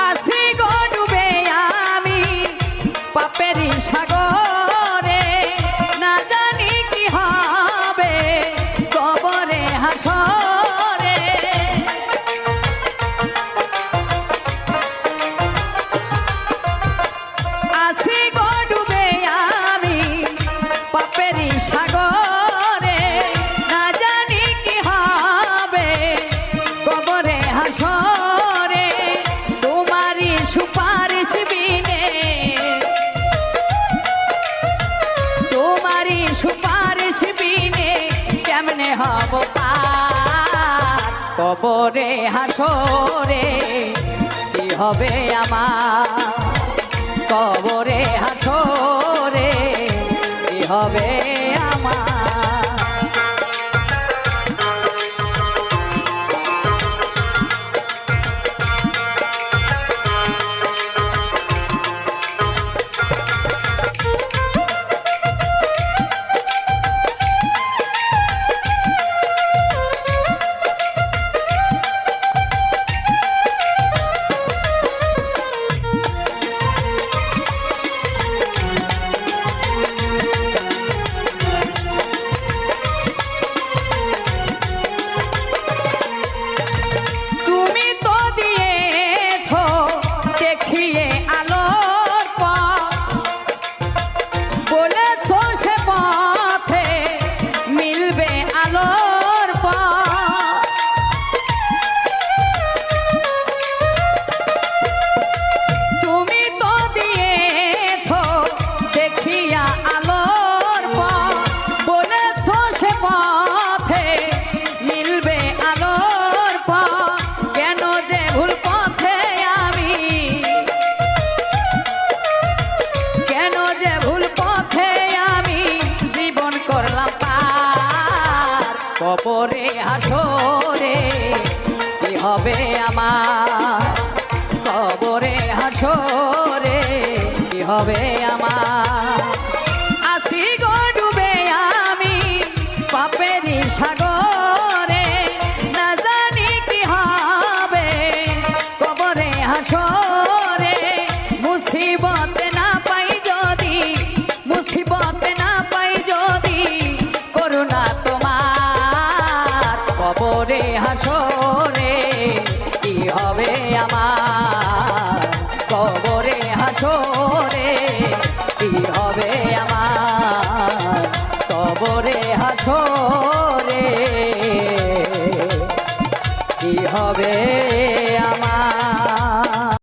আছি গো ডুবে আমি পাপেরই সাগরে, না জানি কি হবে কবরে হাসরে। আছি গো ডুবে আমি পাপেরই সাগরে, না জানি কি হবে কবরে হাসরে। তোমারই সুপারিশ বিনে, তোমারই সুপারিশ বিনে কেমনে হব পার কবরে হাসরে। কি হবে আমার কবরে হাসরে, কি হবে আমার। কবরে হাসরে কি হবে আমার কবরে হাসরে কি হবে আমার। আছি গো ডুবে আমি পাপেরই সাগরে, না জানি কি হবে কবরে হাসরে। মুসিবতে না পাই যদি, মুসিবতে না পাই যদি করুণা তোমার কবরে হাসরে কি হবে আমার কবরে হাসরে।